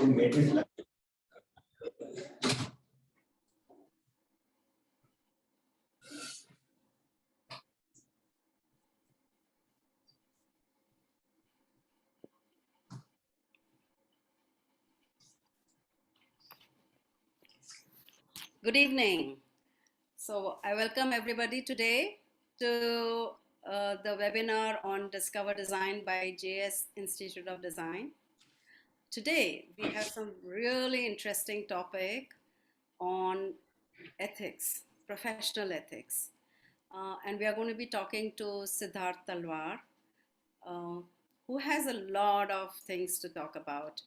Good evening. So I welcome everybody today to the webinar on Discover Design by JS Institute of Design. Today we have some really interesting topic on ethics, professional ethics. And we are going to be talking to Sidhartha Talwar, who has a lot of things to talk about,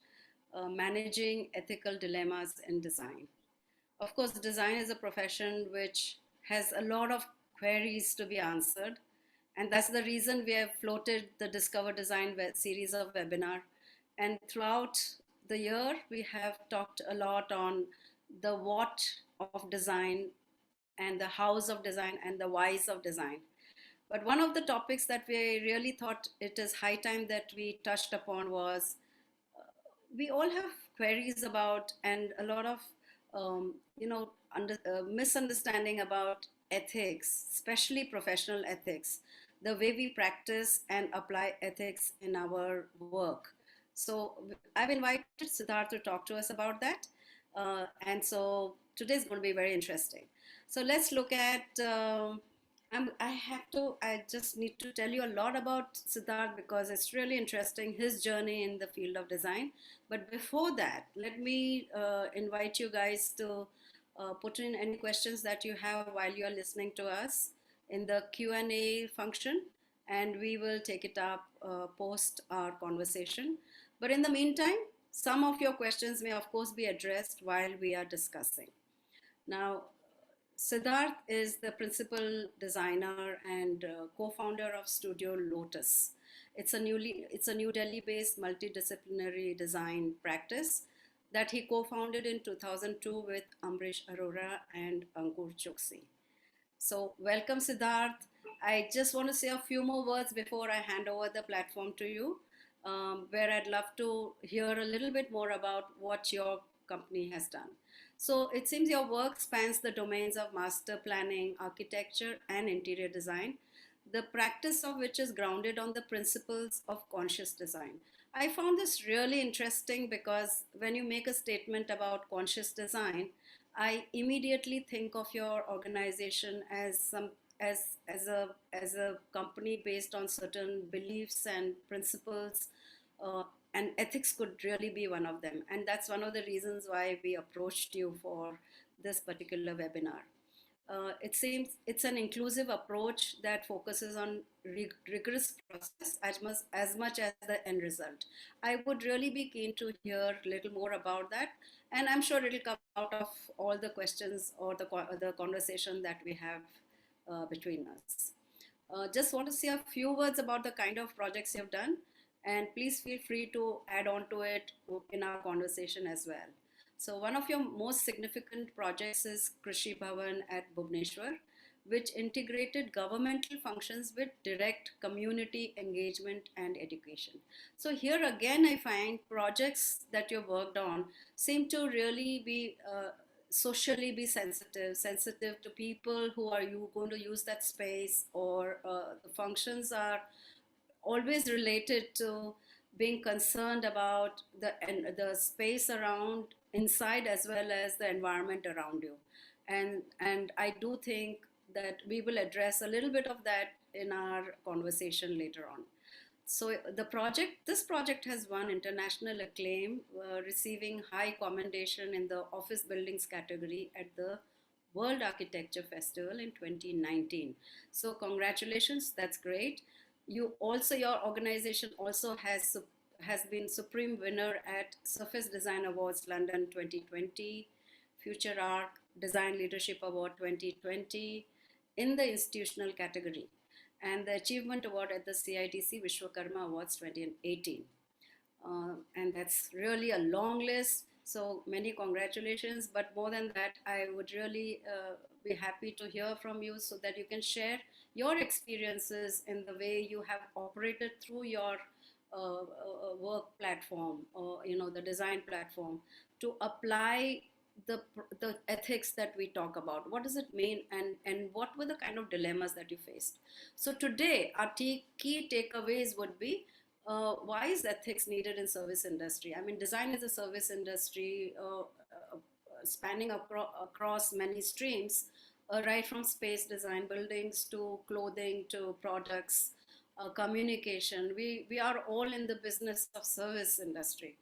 managing ethical dilemmas in design. Of course, design is a profession which has a lot of queries to be answered. And that's the reason we have floated the Discover Design series of webinar. And throughout the year, we have talked a lot on the what of design and the hows of design and the whys of design. But one of the topics that we really thought it is high time that we touched upon was we all have queries about and a lot of misunderstanding about ethics, especially professional ethics, the way we practice and apply ethics in our work. So I've invited Siddharth to talk to us about that. And so today's going to be very interesting. So let's look at I just need to tell you a lot about Siddharth because it's really interesting, his journey in the field of design. But before that, let me invite you guys to put in any questions that you have while you're listening to us in the Q&A function, and we will take it up post our conversation. But in the meantime, some of your questions may of course be addressed while we are discussing. Now, Sidharth is the principal designer and co-founder of Studio Lotus. It's a New Delhi-based multidisciplinary design practice that he co-founded in 2002 with Ambrish Arora and Ankur Choksi. So welcome, Sidharth. I just want to say a few more words before I hand over the platform to you, where I'd love to hear a little bit more about what your company has done. So it seems your work spans the domains of master planning, architecture, and interior design, the practice of which is grounded on the principles of conscious design. I found this really interesting because when you make a statement about conscious design, I immediately think of your organization as a company based on certain beliefs and principles, and ethics could really be one of them. And that's one of the reasons why we approached you for this particular webinar. It seems it's an inclusive approach that focuses on rigorous process as much as the end result. I would really be keen to hear a little more about that. And I'm sure it'll come out of all the questions or the conversation that we have between us. Just want to say a few words about the kind of projects you've done, and please feel free to add on to it in our conversation as well. So one of your most significant projects is Krishi Bhavan at Bhubaneswar, which integrated governmental functions with direct community engagement and education. So here again, I find projects that you've worked on seem to really be socially be sensitive to people who are going to use that space, or the functions are always related to being concerned about the space around inside as well as the environment around you. And I do think that we will address a little bit of that in our conversation later on. So this project has won international acclaim, receiving high commendation in the office buildings category at the World Architecture Festival in 2019. So congratulations, that's great. Your organization also has been supreme winner at Surface Design Awards London 2020, Future Arc Design Leadership Award 2020 in the institutional category, and the Achievement Award at the CITC Vishwakarma Awards 2018. And that's really a long list, so many congratulations. But more than that, I would really be happy to hear from you so that you can share your experiences in the way you have operated through your work platform, or the design platform, to apply the ethics that we talk about. What does it mean, and what were the kind of dilemmas that you faced? So today our key takeaways would be, why is ethics needed in service industry? I mean, design is a service industry, spanning across many streams, right from space design, buildings, to clothing, to products, communication. We are all in the business of service industry.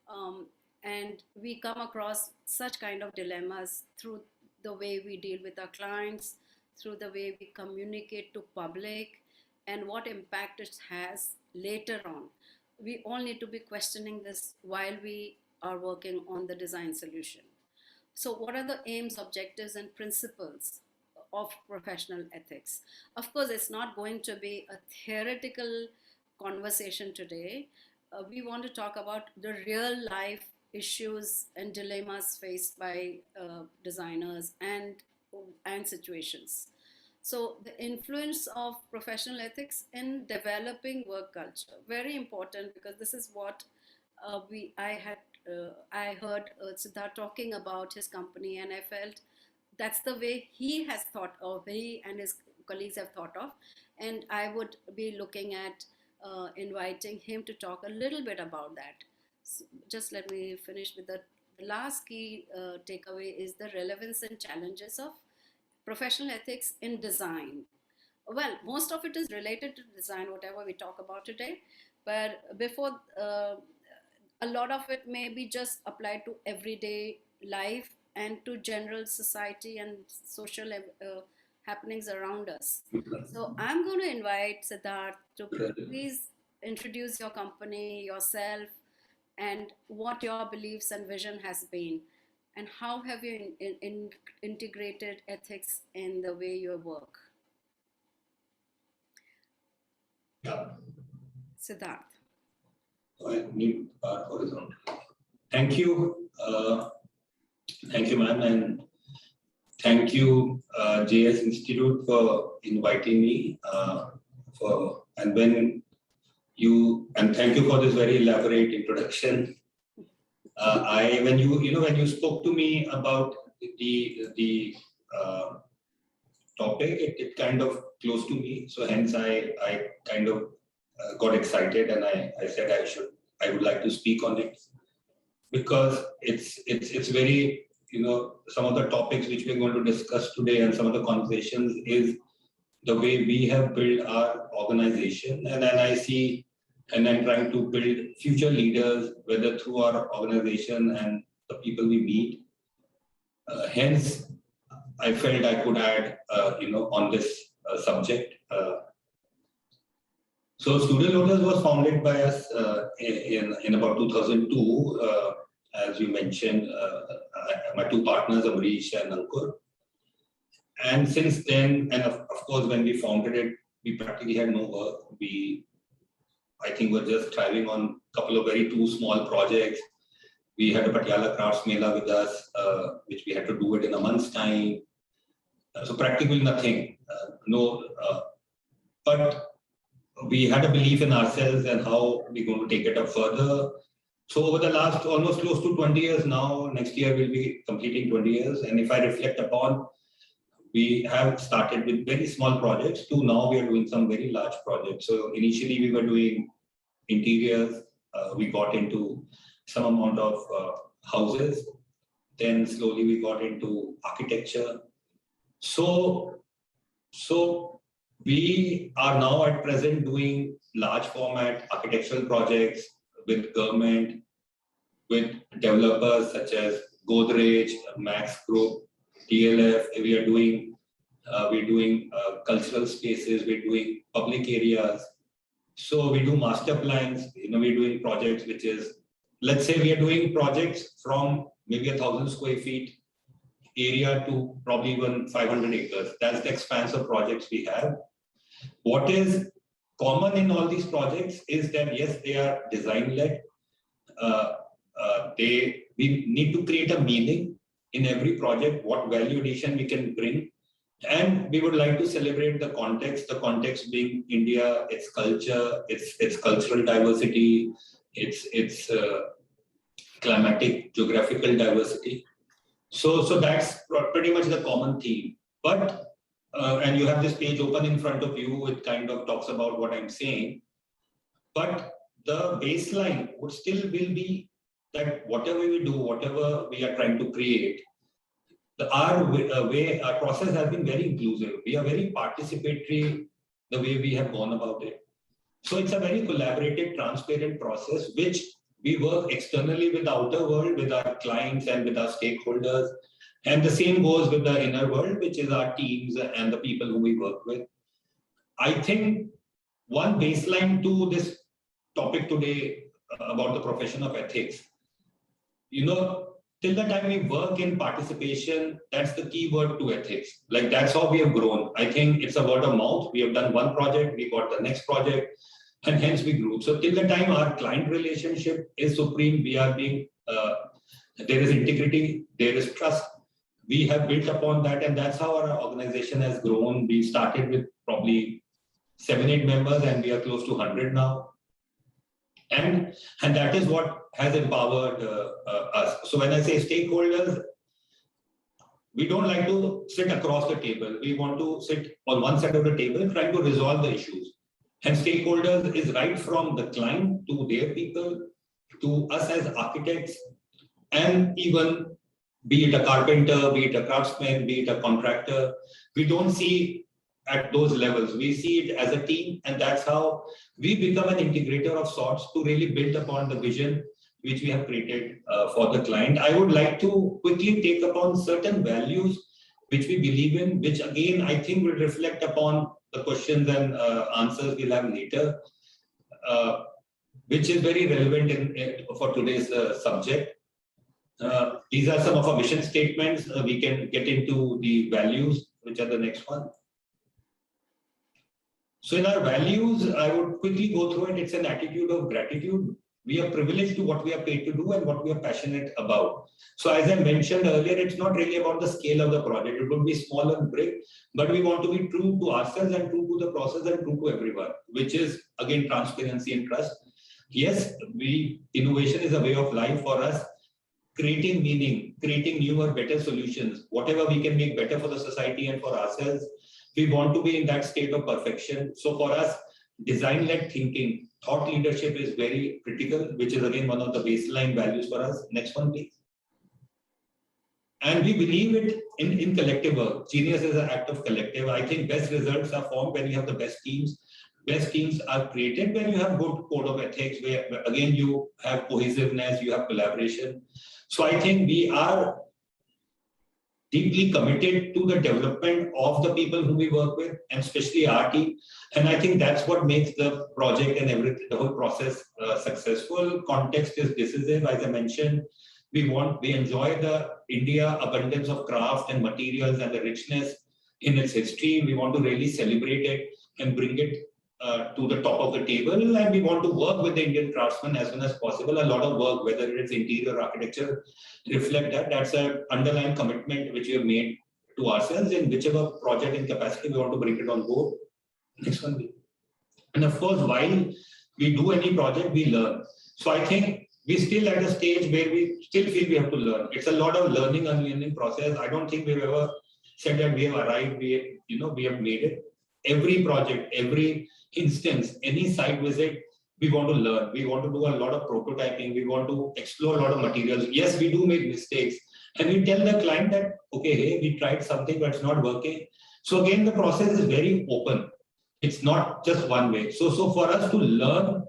Um, and we come across such kind of dilemmas through the way we deal with our clients, through the way we communicate to public, and what impact it has later on. We all need to be questioning this while we are working on the design solution. So, what are the aims, objectives, and principles of professional ethics? Of course, it's not going to be a theoretical conversation today. We want to talk about the real life issues and dilemmas faced by designers and situations. So, the influence of professional ethics in developing work culture, very important, because this is what I heard Siddharth talking about his company, and I felt that's the way he has thought of, he and his colleagues have thought of, and I would be looking at inviting him to talk a little bit about that. So just let me finish with the last key takeaway is the relevance and challenges of professional ethics in design. Well, most of it is related to design, whatever we talk about today, but before a lot of it may be just applied to everyday life and to general society and social happenings around us. So I'm going to invite Siddharth to please introduce your company, yourself, and what your beliefs and vision has been, and how have you integrated ethics in the way you work. Yeah. Siddharth. I need horizontal. Thank you. Thank you, ma'am, and thank you, JS Institute, for inviting me. And thank you for this very elaborate introduction. When you spoke to me about the topic, it kind of close to me. So hence I kind of got excited, and I said I would like to speak on it, because it's very, some of the topics which we're going to discuss today and some of the conversations is the way we have built our organization, and then I see, and I'm trying to build future leaders, whether through our organization and the people we meet. Hence, I felt I could add, on this subject. So Studio Lotus was founded by us in about 2002, as you mentioned, my two partners, Amrish and Ankur. And since then, and of course, when we founded it, we practically had no work. I think we're just thriving on a couple of two small projects. We had a Patiala Crafts Mela with us, which we had to do it in a month's time. So practically nothing, but we had a belief in ourselves and how we're going to take it up further. So over the last almost close to 20 years now, next year we'll be completing 20 years. And if I reflect upon, we have started with very small projects to now we are doing some very large projects. So initially we were doing interiors. We got into some amount of houses. Then slowly we got into architecture. So we are now at present doing large format architectural projects with government, with developers such as Godrej, Max Group, TLF. We're doing cultural spaces. We're doing public areas. So we do master plans. We're doing projects which is, let's say we are doing projects from maybe 1,000 square feet area to probably even 500 acres. That's the expanse of projects we have. What is common in all these projects is that, yes, they are design-led. We need to create a meaning in every project, what value addition we can bring And we would like to celebrate the context being India, its culture, its cultural diversity, its climatic, geographical diversity. So that's pretty much the common theme. But, and you have this page open in front of you, it kind of talks about what I'm saying. But the baseline would still will be that whatever we do, whatever we are trying to create, our process has been very inclusive. We are very participatory the way we have gone about it. So it's a very collaborative, transparent process, which we work externally with the outer world, with our clients and with our stakeholders. And the same goes with the inner world, which is our teams and the people who we work with. I think one baseline to this topic today about the profession of ethics, till the time we work in participation, that's the key word to ethics. Like that's how we have grown. I think it's a word of mouth. We have done one project, we got the next project, and hence we grew. So till the time our client relationship is supreme, we are being, there is integrity, there is trust. We have built upon that, and that's how our organization has grown. We started with probably 7-8 members, and we are close to 100 now. And that is what has empowered us. So when I say stakeholders, we don't like to sit across the table. We want to sit on one side of the table trying to resolve the issues. And stakeholders is right from the client to their people, to us as architects, and even be it a carpenter, be it a craftsman, be it a contractor. We don't see at those levels. We see it as a team, and that's how we become an integrator of sorts to really build upon the vision which we have created for the client. I would like to quickly take upon certain values which we believe in, which again, I think will reflect upon the questions and answers we'll have later, which is very relevant for today's subject. These are some of our mission statements. We can get into the values, which are the next one. So in our values, I would quickly go through it. It's an attitude of gratitude. We are privileged to what we are paid to do and what we are passionate about. So as I mentioned earlier, it's not really about the scale of the project. It would be small and big, but we want to be true to ourselves and true to the process and true to everyone, which is again, transparency and trust. Yes, innovation is a way of life for us. Creating meaning, creating newer, better solutions, whatever we can make better for the society and for ourselves. We want to be in that state of perfection. So for us, design-led thinking, thought leadership is very critical, which is again one of the baseline values for us. Next one, please. And we believe it in collective work. Genius is an act of collective. I think best results are formed when you have the best teams. Best teams are created when you have good code of ethics, where again you have cohesiveness, you have collaboration. So I think we are deeply committed to the development of the people whom we work with, and especially our team. And I think that's what makes the project and everything, the whole process successful. Context is decisive, as I mentioned. We enjoy the India abundance of craft and materials and the richness in its history. We want to really celebrate it and bring it to the top of the table, and we want to work with the Indian craftsmen as soon as possible. A lot of work, whether it's interior architecture, reflect that. That's an underlying commitment which we have made to ourselves in whichever project and capacity we want to bring it on board. Next one, please. And of course, while we do any project, we learn. So I think we're still at a stage where we still feel we have to learn. It's a lot of learning and learning process. I don't think we've ever said that we have arrived, we have made it. Every project, every instance, any site visit, we want to learn. We want to do a lot of prototyping. We want to explore a lot of materials. Yes, we do make mistakes. And we tell the client that, okay, hey, we tried something, but it's not working. So again, the process is very open. It's not just one way. So for us to learn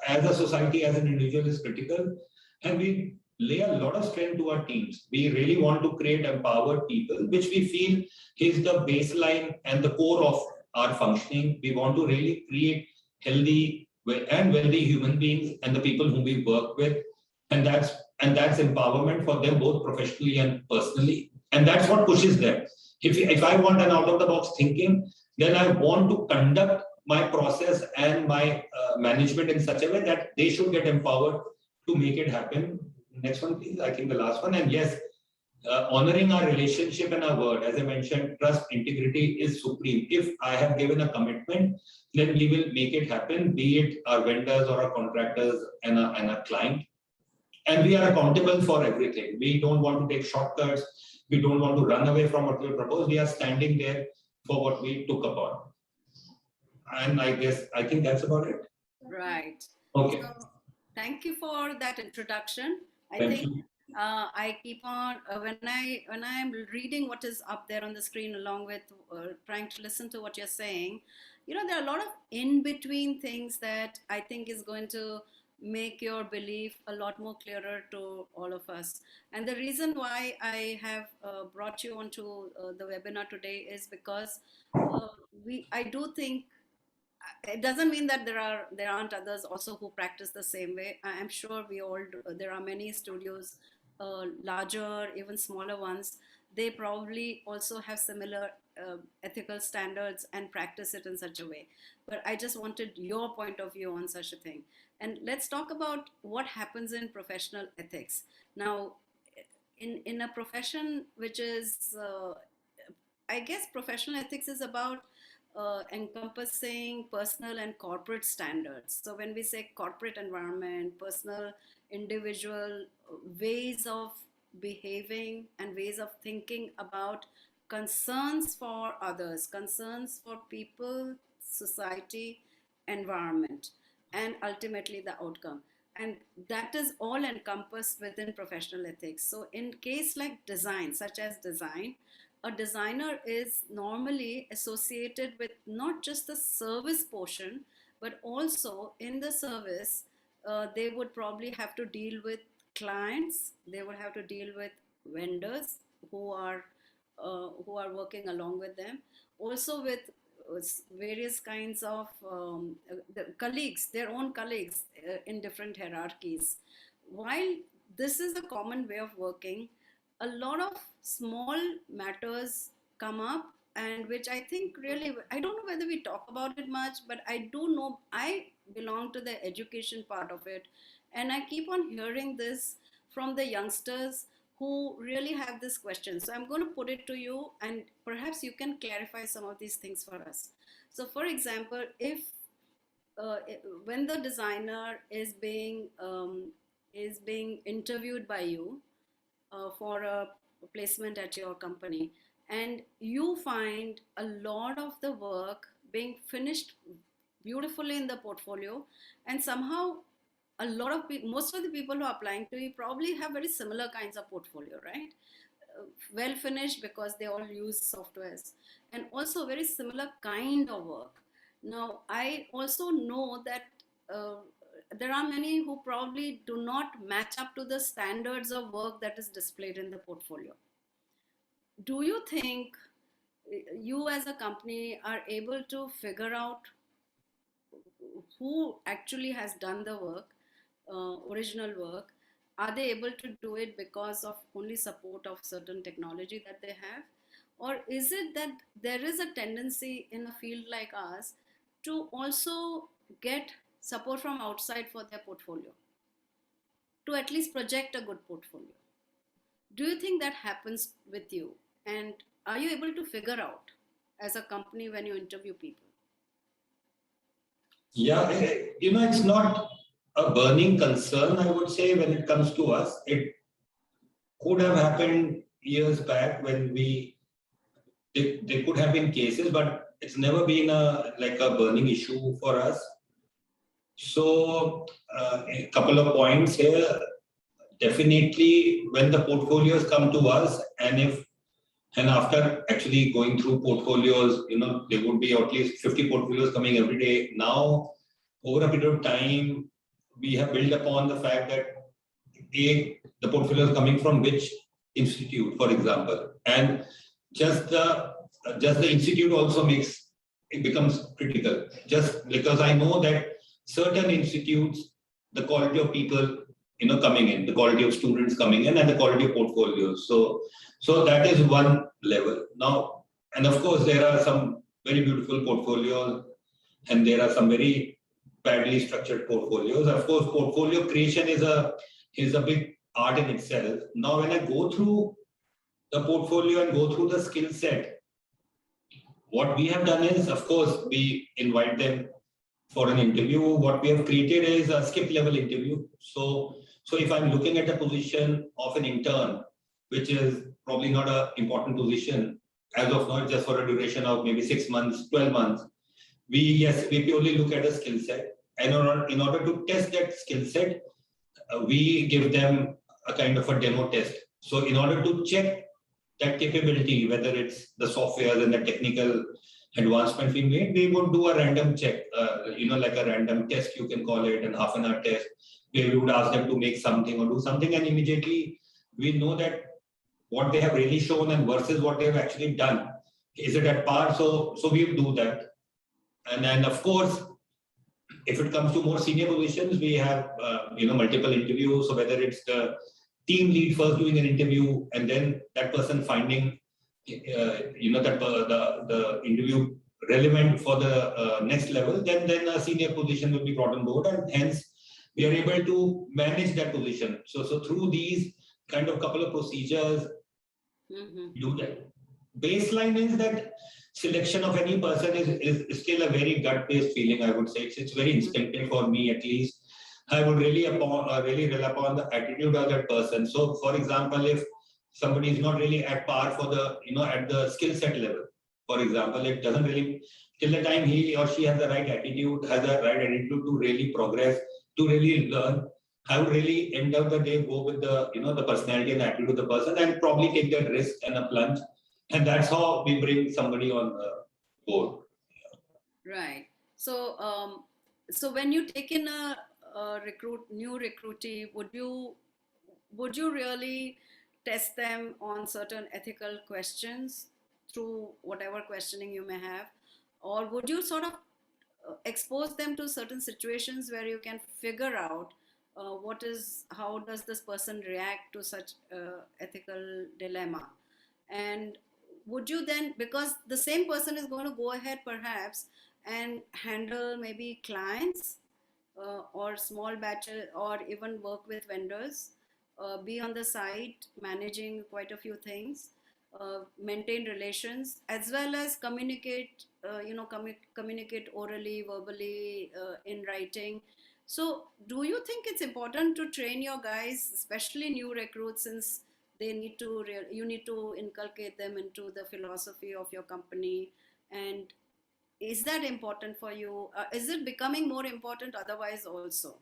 as a society, as an individual is critical. And we lay a lot of strength to our teams. We really want to create empowered people, which we feel is the baseline and the core of our functioning. We want to really create healthy and wealthy human beings and the people whom we work with, and that's empowerment for them both professionally and personally, and that's what pushes them. If I want an out of the box thinking, then I want to conduct my process and my management in such a way that they should get empowered to make it happen. Next one, please. I think the last one. And yes, honoring our relationship and our word. As I mentioned, trust, integrity is supreme. If I have given a commitment, then we will make it happen, be it our vendors or our contractors and a client. And we are accountable for everything. We don't want to take shortcuts. We don't want to run away from what we propose. We are standing there for what we took upon. And I think that's about it. Right. Okay. So, thank you for that introduction. Thank you. I keep on when I'm reading what is up there on the screen, along with trying to listen to what you're saying. There are a lot of in between things that I think is going to make your belief a lot more clearer to all of us. And the reason why I have brought you onto the webinar today is because I do think it doesn't mean that there aren't others also who practice the same way. I'm sure we all do. There are many studios, larger, even smaller ones. They probably also have similar ethical standards and practice it in such a way. But I just wanted your point of view on such a thing. And let's talk about what happens in professional ethics. Now, in a profession which is, I guess professional ethics is about encompassing personal and corporate standards. So when we say corporate environment, personal, individual ways of behaving and ways of thinking about concerns for others, concerns for people, society, environment, and ultimately the outcome. And that is all encompassed within professional ethics. So in case like design, such as design, a designer is normally associated with not just the service portion, but also in the service, they would probably have to deal with clients, they would have to deal with vendors who are working along with them, also with various kinds of the colleagues, their own colleagues in different hierarchies. While this is a common way of working, a lot of small matters come up, and which I think really, I don't know whether we talk about it much, but I do know I belong to the education part of it, and I keep on hearing this from the youngsters who really have this question. So I'm going to put it to you, and perhaps you can clarify some of these things for us. So for example, if when the designer is being interviewed by you for a placement at your company, and you find a lot of the work being finished beautifully in the portfolio, and somehow a lot of people, most of the people who are applying to you probably have very similar kinds of portfolio, right? Well finished because they all use softwares, and also very similar kind of work. Now I also know that there are many who probably do not match up to the standards of work that is displayed in the portfolio. Do you think you as a company are able to figure out who actually has done the work, original work? Are they able to do it because of only support of certain technology that they have? Or is it that there is a tendency in a field like us to also get support from outside for their portfolio, to at least project a good portfolio? Do you think that happens with you? And are you able to figure out as a company when you interview people? Yeah, it's not a burning concern, I would say, when it comes to us. It could have happened years back when there could have been cases, but it's never been a burning issue for us. So a couple of points here. Definitely, when the portfolios come to us, and after actually going through portfolios, there would be at least 50 portfolios coming every day. Now, over a period of time, we have built upon the fact that the portfolio is coming from which institute, for example, and just the institute also becomes critical. Just because I know that certain institutes, the quality of people coming in, the quality of students coming in, and the quality of portfolios. So that is one level. Now, and of course, there are some very beautiful portfolios, and there are some very badly structured portfolios. Of course, portfolio creation is a big art in itself. Now, when I go through the portfolio and go through the skill set. What we have done is, of course, we invite them for an interview. What we have created is a skip level interview. So if I'm looking at a position of an intern, which is probably not an important position as of now, just for a duration of maybe 6 months, 12 months, we purely look at a skill set. And in order to test that skill set, we give them a kind of a demo test. So in order to check that capability, whether it's the software and the technical advancement we made, we would do a random check, like a random test, you can call it, an half an hour test, where we would ask them to make something or do something, and immediately we know that what they have really shown and versus what they have actually done, is it at par? So we do that. And then, of course, if it comes to more senior positions, we have multiple interviews. So whether it's the team lead first doing an interview and then that person finding that the interview relevant for the next level, then a senior position will be brought on board, and hence we are able to manage that position. So through these kind of couple of procedures, do that. Baseline is that selection of any person is still a very gut-based feeling, I would say. It's very instinctive for me, at least. I would really rely upon the attitude of that person. So, for example, if somebody is not really at par for the, at the skill set level, for example, it doesn't really, till the time he or she has the right attitude, to really progress, to really learn, I would really end of the day go with the, the personality and attitude of the person, and probably take that risk and a plunge. And that's how we bring somebody on board. Right. So, so when you take in a new recruitee, would you really test them on certain ethical questions through whatever questioning you may have, or would you sort of expose them to certain situations where you can figure out how does this person react to such ethical dilemma? And would you then, because the same person is going to go ahead perhaps and handle maybe clients or small batches, or even work with vendors, be on the site managing quite a few things, maintain relations, as well as communicate, communicate orally, verbally, in writing. So do you think it's important to train your guys, especially new recruits, since you need to inculcate them into the philosophy of your company? And is that important for you? Is it becoming more important otherwise also?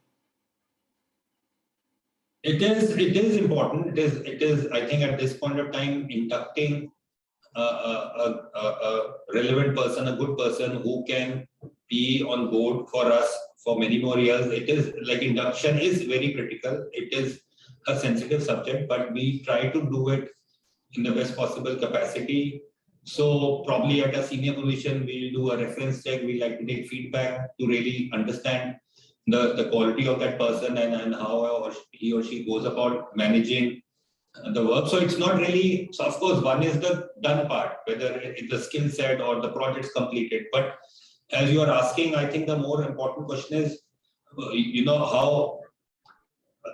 It is important. It is. I think at this point of time, inducting a relevant person, a good person who can be on board for us for many more years. It is like induction is very critical. It is a sensitive subject, but we try to do it in the best possible capacity. So probably at a senior position, we'll do a reference check. We like to take feedback to really understand the quality of that person and how he or she goes about managing the work. So it's not really, so of course, one is the done part, whether it's the skill set or the project's completed. But as you are asking, I think the more important question is, how,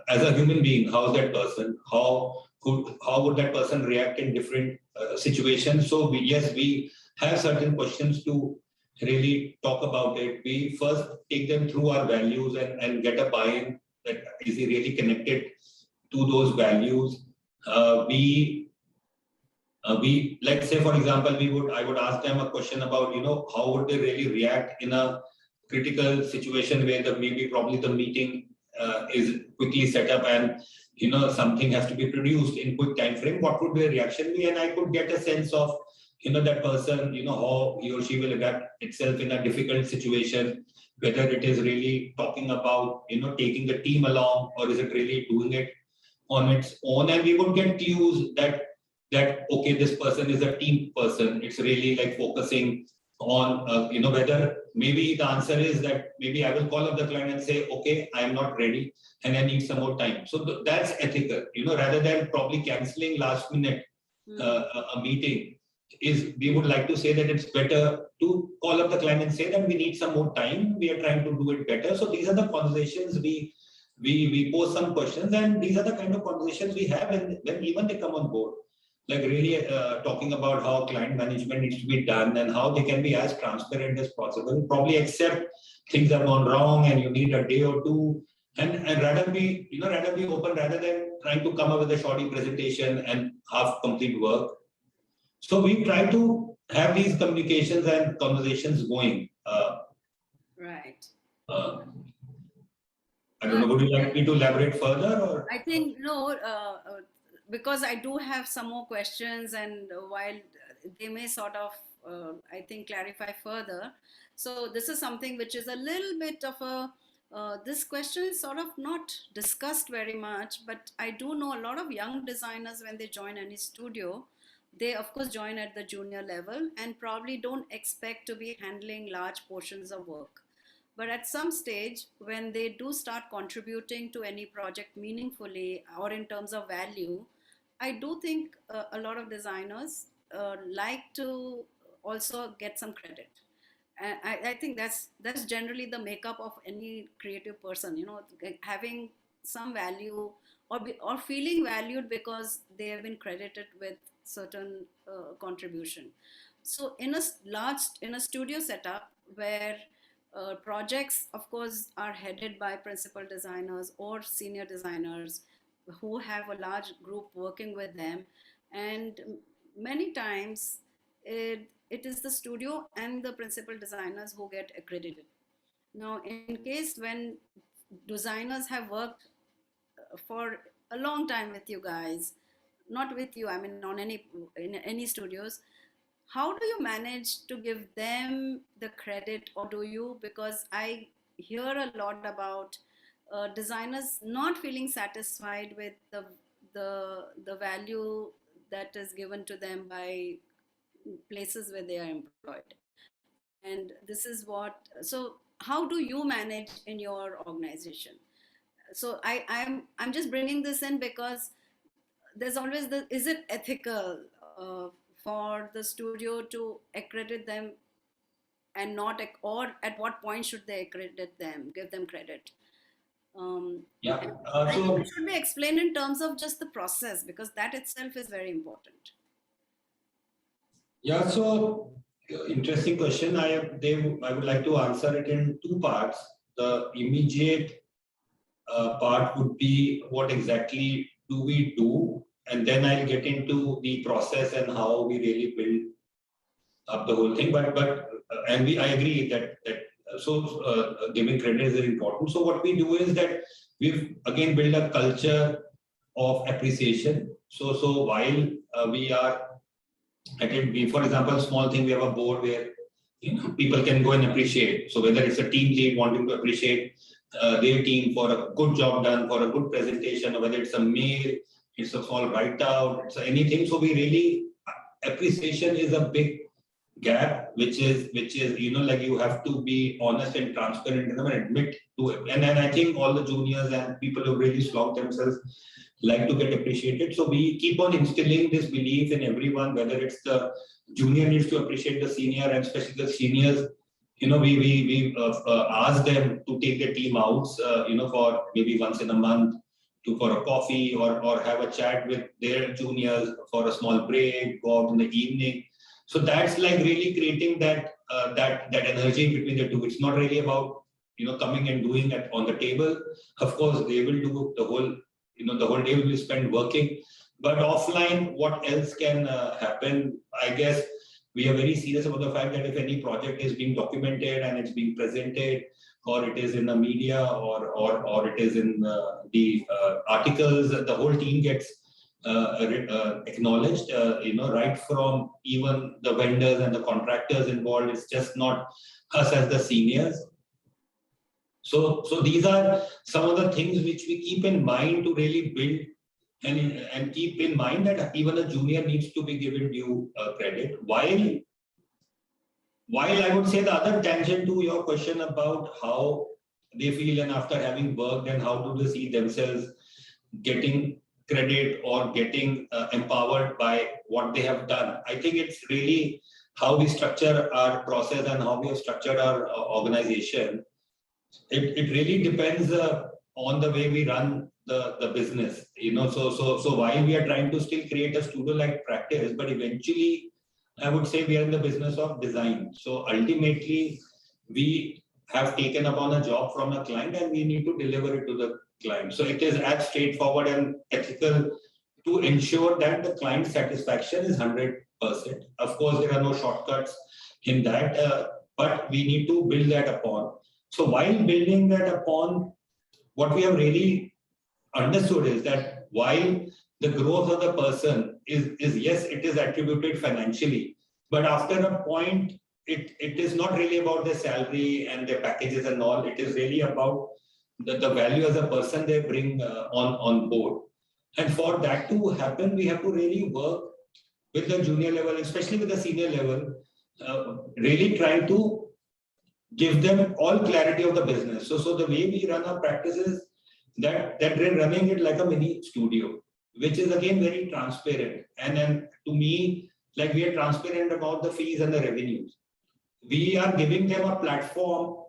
as a human being, how is that person? How would that person react in different situations? So we have certain questions to really talk about it. We first take them through our values and get a buy-in that is really connected to those values. We let's say, for example, I would ask them a question about, how would they really react in a critical situation where probably the meeting is quickly set up and something has to be produced in quick time frame. What would their reaction be? And I could get a sense of that person, how he or she will adapt itself in a difficult situation, whether it is really talking about taking the team along, or is it really doing it on its own. And we would get clues that okay, this person is a team person. It's really like focusing on whether maybe the answer is that maybe I will call up the client and say, okay, I am not ready and I need some more time. So that's ethical, rather than probably canceling last minute a meeting. We would like to say that it's better to call up the client and say that we need some more time. We are trying to do it better. So these are the conversations we pose some questions, and these are the kind of conversations we have when even they come on board. like really talking about how client management needs to be done and how they can be as transparent as possible. Probably accept things have gone wrong and you need a day or two, and rather be open rather than trying to come up with a shoddy presentation and half complete work. So we try to have these communications and conversations going. Right. I don't know, would you like me to elaborate further or? I think no, because I do have some more questions, and while they may sort of, I think, clarify further. So this is something which is a little bit of a. This question is sort of not discussed very much, but I do know a lot of young designers when they join any studio, they of course join at the junior level and probably don't expect to be handling large portions of work. But at some stage, when they do start contributing to any project meaningfully or in terms of value, I do think a lot of designers like to also get some credit. And I think that's generally the makeup of any creative person. You know, like having some value or feeling valued because they have been credited with certain contribution. So in a studio setup where projects, of course, are headed by principal designers or senior designers who have a large group working with them. And many times it is the studio and the principal designers who get accredited. Now, in case when designers have worked for a long time with you guys, not with you, I mean, on in any studios, how do you manage to give them the credit, or do you? Because I hear a lot about designers not feeling satisfied with the value that is given to them by places where they are employed. And this is what, so how do you manage in your organization? So I'm just bringing this in because there's always the, is it ethical for the studio to accredit them and not, or at what point should they accredit them, give them credit? Yeah. I think So it should be explained in terms of just the process, because that itself is very important. yeah. So interesting question. I would like to answer it in two parts. The immediate part would be what exactly do we do, and then I'll get into the process and how we really build up the whole thing. I agree that giving credit is very important. So what we do is that we've again built a culture of appreciation. So while we are at it, for example, small thing, we have a board where people can go and appreciate. So whether it's a team lead wanting to appreciate their team for a good job done, for a good presentation, or whether it's a mail, it's a small write out, it's anything. So we really, appreciation is a big gap, which is like you have to be honest and transparent and admit to it. And then I think all the juniors and people who really slog themselves like to get appreciated. So we keep on instilling this belief in everyone, whether it's the junior needs to appreciate the senior, and especially the seniors. We ask them to take their team out, for maybe once in a month for a coffee or have a chat with their juniors for a small break, go out in the evening. So that's like really creating that energy between the two. It's not really about coming and doing it on the table. Of course, they will do the whole day will be spent working. But offline, what else can happen? I guess we are very serious about the fact that if any project is being documented and it's being presented, or it is in the media, or it is in the articles, the whole team gets acknowledged. Right from even the vendors and the contractors involved. It's just not us as the seniors. So these are some of the things which we keep in mind to really build, and keep in mind that even a junior needs to be given due credit. While I would say the other tangent to your question about how they feel and after having worked and how do they see themselves getting credit or getting empowered by what they have done. I think it's really how we structure our process and how we have structured our organization. It really depends on the way we run the business, so while we are trying to still create a studio-like practice, but eventually I would say we are in the business of design. So ultimately, we have taken upon a job from a client and we need to deliver it to the client. So it is as straightforward and ethical to ensure that the client satisfaction is 100%. Of course, there are no shortcuts in that, but we need to build that upon. So while building that upon, what we have really understood is that while the growth of the person is yes, it is attributed financially, but after a point, it is not really about their salary and their packages and all. It is really about the value as a person they bring on board. And for that to happen, we have to really work with the junior level, especially with the senior level, really trying to give them all clarity of the business. So the way we run our practices, that we're running it like a mini studio, which is again very transparent. And then to me, like, we are transparent about the fees and the revenues. We are giving them a platform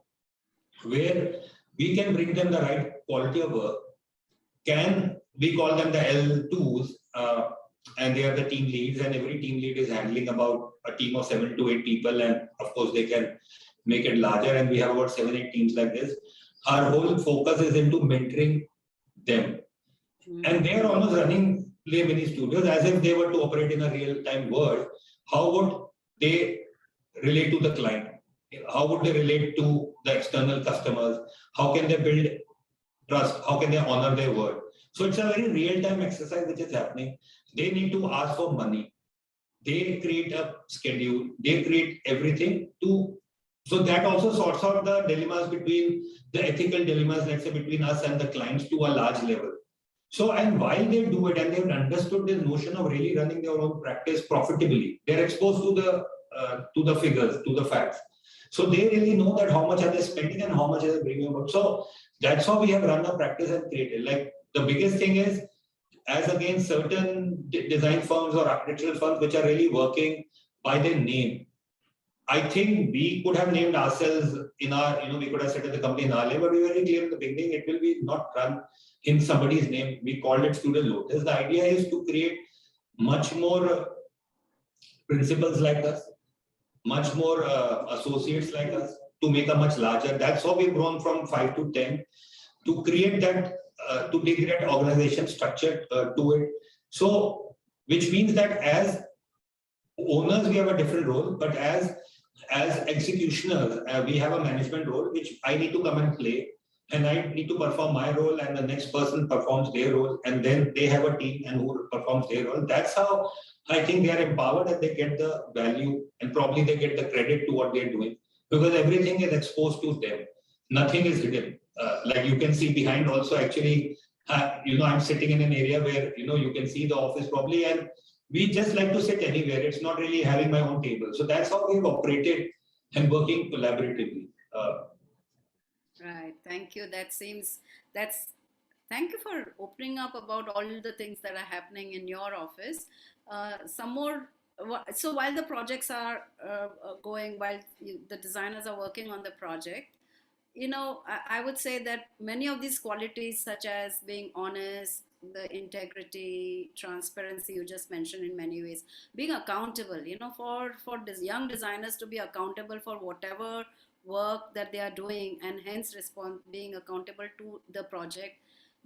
where we can bring them the right quality of work. We call them the L2s, and they are the team leads, and every team lead is handling about a team of 7 to 8 people, and of course they can make it larger, and we have about 7-8 teams like this. Our whole focus is into mentoring them. And they are almost running play mini studios as if they were to operate in a real-time world. How would they relate to the client? How would they relate to the external customers? How can they build trust? How can they honor their word? So it's a very real-time exercise which is happening. They need to ask for money. They create a schedule. They create everything so that also sorts out the dilemmas between the ethical dilemmas, let's say, between us and the clients to a large level. So, and while they do it and they've understood this notion of really running their own practice profitably, they're exposed to the figures, to the facts. So they really know that how much are they spending and how much are they bringing about. So that's how we have run the practice and created. Like, the biggest thing is, as against certain design firms or architectural firms which are really working by their name, I think we could have named ourselves in our, we could have set up the company in our name, but we were very clear in the beginning, it will be not run in somebody's name. We called it Studio Lotus. The idea is to create much more principals like us, much more associates like us, to make a much larger. That's how we've grown from 5 to 10, to create that, to take that organization structure to it. So, which means that as owners, we have a different role, but as executioners, we have a management role, which I need to come and play, and I need to perform my role, and the next person performs their role, and then they have a team and who performs their role. That's how I think they are empowered and they get the value, and probably they get the credit to what they're doing, because everything is exposed to them. Nothing is hidden. Like you can see behind also, actually, I'm sitting in an area where, you can see the office probably, and we just like to sit anywhere. It's not really having my own table. So that's how we've operated and working collaboratively. Right. Thank you. Thank you for opening up about all the things that are happening in your office. Some more. So while the projects are going, while the designers are working on the project, I would say that many of these qualities, such as being honest, the integrity, transparency you just mentioned in many ways, being accountable, for these young designers to be accountable for whatever work that they are doing, and hence being accountable to the project,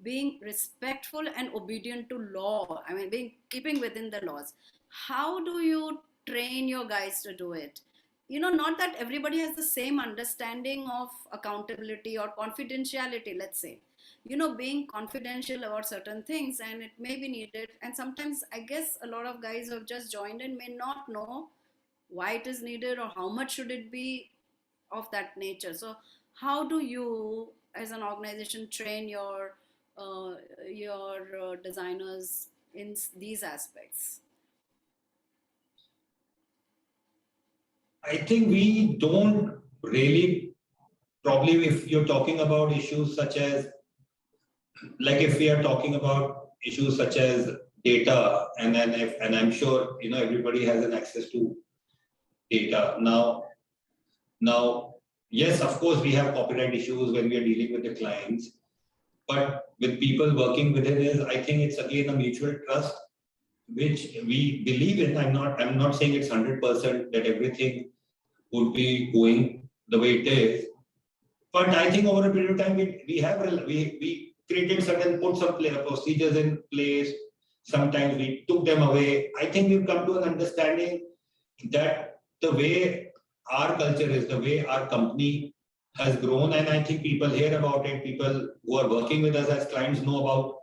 being respectful and obedient to law. I mean, keeping within the laws. How do you train your guys to do it? Not that everybody has the same understanding of accountability or confidentiality, let's say, being confidential about certain things, and it may be needed. And sometimes I guess a lot of guys who have just joined in may not know why it is needed or how much should it be of that nature. So how do you, as an organization, train your designers in these aspects? I think we don't really, probably if you're talking about issues such as, like if we are talking about issues such as data, and I'm sure, everybody has an access to data. Now, yes, of course, we have copyright issues when we are dealing with the clients, but with people working within is, I think it's again a mutual trust, which we believe in. I'm not saying it's 100% that everything would be going the way it is. But I think over a period of time, we created put some procedures in place. Sometimes we took them away. I think we've come to an understanding that the way our culture is, the way our company has grown, and I think people hear about it. People who are working with us as clients know about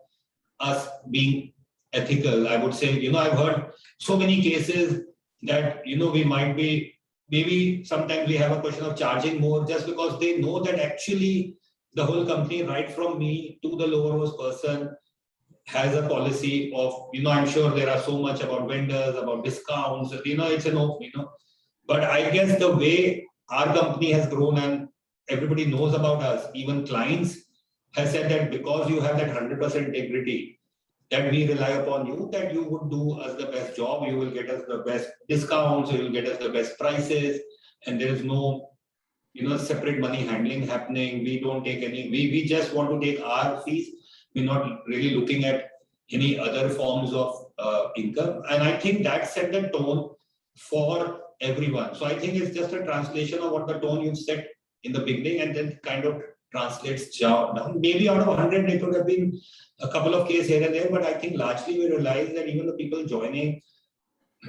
us being ethical. I would say, I've heard so many cases that, we might be, maybe sometimes we have a question of charging more just because they know that actually the whole company, right from me to the lowermost person, has a policy of, I'm sure there are so much about vendors, about discounts, it's an open, but I guess the way our company has grown and everybody knows about us, even clients has said that because you have that 100% integrity, that we rely upon you, that you would do us the best job, you will get us the best discounts, you will get us the best prices, and there is no, separate money handling happening. We don't take any, we just want to take our fees. We're not really looking at any other forms of income. And I think that set the tone for everyone. So I think it's just a translation of what the tone you've set in the beginning and then kind of translates down. Maybe out of 100, it would have been a couple of cases here and there, but I think largely we realize that even the people joining,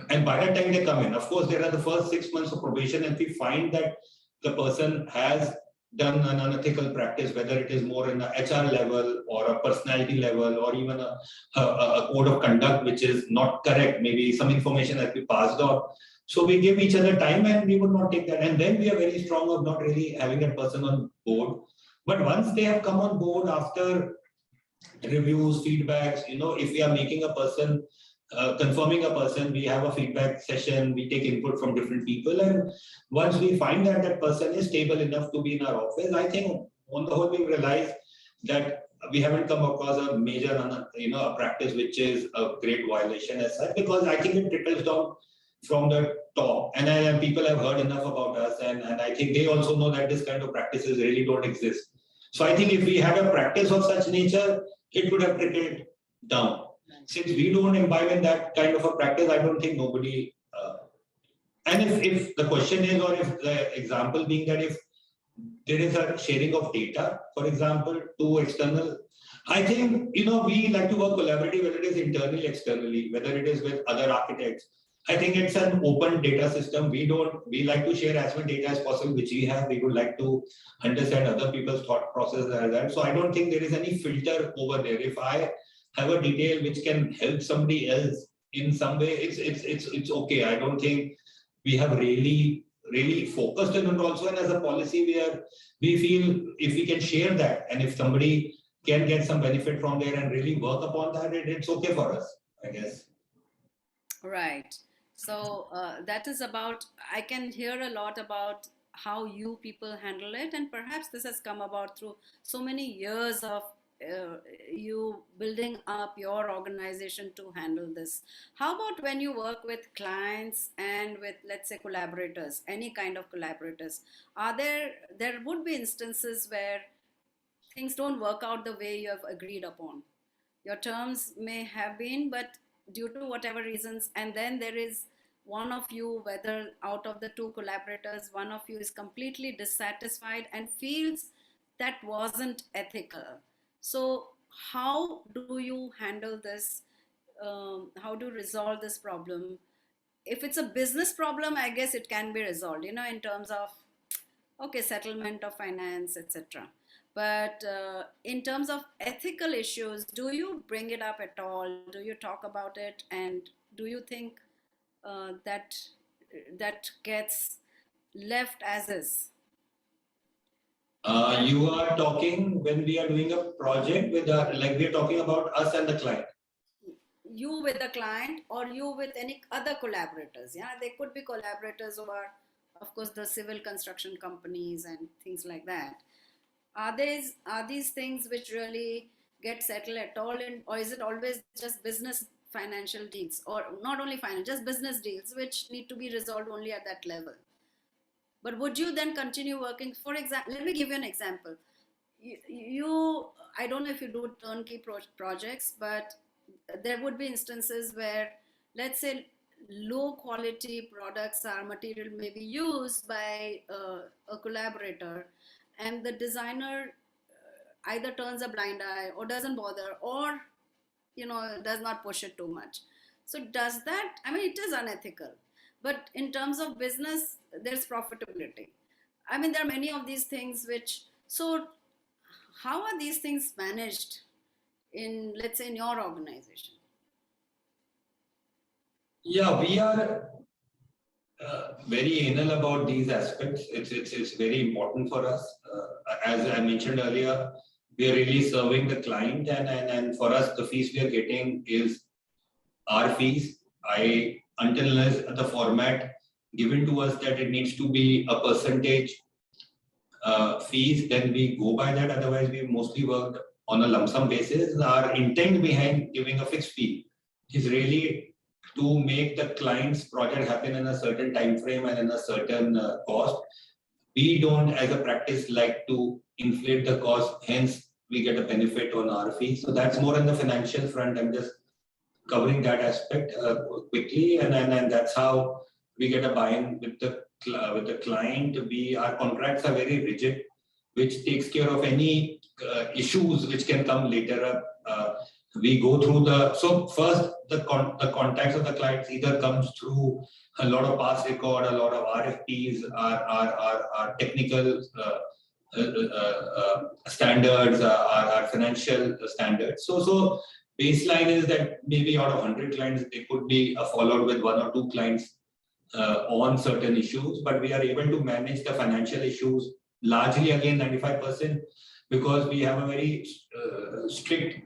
and by the time they come in, of course, there are the first 6 months of probation, and we find that the person has done an unethical practice, whether it is more in the HR level or a personality level or even a code of conduct which is not correct, maybe some information has been passed on. So we give each other time and we would not take that. And then we are very strong of not really having that person on board. But once they have come on board after reviews, feedbacks, if we are making a person, confirming a person, we have a feedback session, we take input from different people. And once we find that that person is stable enough to be in our office, I think on the whole, we realize that we haven't come across a major, a practice which is a great violation as such, because I think it trickles down from the top. And people have heard enough about us. And I think they also know that this kind of practices really don't exist. So I think if we had a practice of such nature, it would have trickled down. Since we don't imbibe in that kind of a practice, I don't think nobody. And if the question is, or if the example being that if there is a sharing of data, for example, to external, I think, we like to work collaboratively, whether it is internally, externally, whether it is with other architects. I think it's an open data system. We like to share as much data as possible, which we have. We would like to understand other people's thought process as that. So I don't think there is any filter over there. If I have a detail which can help somebody else in some way, it's okay. I don't think we have really focused on it also. And as a policy, we feel if we can share that, and if somebody can get some benefit from there and really work upon that, it's okay for us, I guess. Right. So that is about, I can hear a lot about how you people handle it, and perhaps this has come about through so many years of you building up your organization to handle this. How about when you work with clients and with, let's say, collaborators, any kind of collaborators? There would be instances where things don't work out the way you have agreed upon. Your terms may have been, but due to whatever reasons, and then there is one of you, whether out of the two collaborators, one of you is completely dissatisfied and feels that wasn't ethical. So how do you handle this? How do you resolve this problem? If it's a business problem, I guess it can be resolved, in terms of, okay, settlement of finance, etc. But in terms of ethical issues, do you bring it up at all? Do you talk about it? And do you think that gets left as is? You are talking when we are doing a project with like we are talking about us and the client. You with the client, or you with any other collaborators? Yeah, they could be collaborators who are, of course, the civil construction companies and things like that. Are these things which really get settled at all, or is it always just business financial deals, or not only finance, just business deals which need to be resolved only at that level? But would you then continue working? For example, let me give you an example. I don't know if you do turnkey projects, but there would be instances where, let's say, low quality products or material may be used by a collaborator, and the designer either turns a blind eye or doesn't bother, or does not push it too much. So does that, I mean, it is unethical, but in terms of business, there's profitability. I mean, there are many of these things which, so how are these things managed in, let's say, in your organization? Yeah, we are very anal about these aspects. It's very important for us. As I mentioned earlier, we are really serving the client, and for us, the fees we are getting is our fees. Until unless the format given to us that it needs to be a percentage fees, then we go by that. Otherwise, we mostly work on a lump sum basis. Our intent behind giving a fixed fee is really to make the client's project happen in a certain time frame and in a certain cost. We don't, as a practice, like to inflate the cost. Hence, we get a benefit on our fees. So that's more on the financial front. I'm just covering that aspect quickly, and that's how we get a buy-in with the client. Our contracts are very rigid, which takes care of any issues which can come later up. We go through so first the contacts of the clients either comes through a lot of past record, a lot of RFPs, our technical standards, our financial standards. So baseline is that maybe out of 100 clients, they could be followed with one or two clients on certain issues, but we are able to manage the financial issues largely, again, 95%, because we have a very strict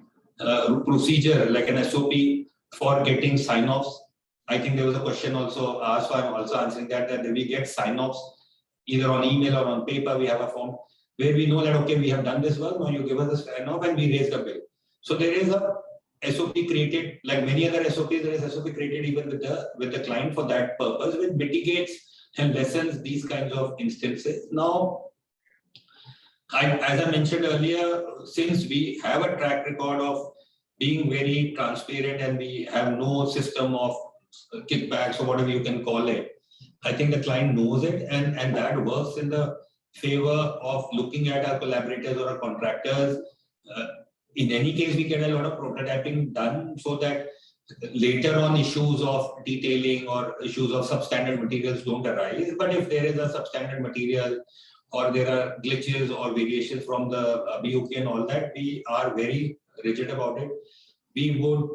procedure, like an SOP for getting sign-offs. I think there was a question also asked, so I'm also answering that we get sign-offs either on email or on paper. We have a form where we know that, okay, we have done this work, now you give us a sign-off and we raise the bill. So there is a SOP created, like many other SOPs, there is SOP created even with the client for that purpose, which mitigates and lessens these kinds of instances. Now, as I mentioned earlier, since we have a track record of being very transparent and we have no system of kickbacks or whatever you can call it, I think the client knows it, and that works in the favor of looking at our collaborators or our contractors. In any case, we get a lot of prototyping done so that later on issues of detailing or issues of substandard materials don't arise. But if there is a substandard material or there are glitches or variations from the BOK and all that, we are very rigid about it. We would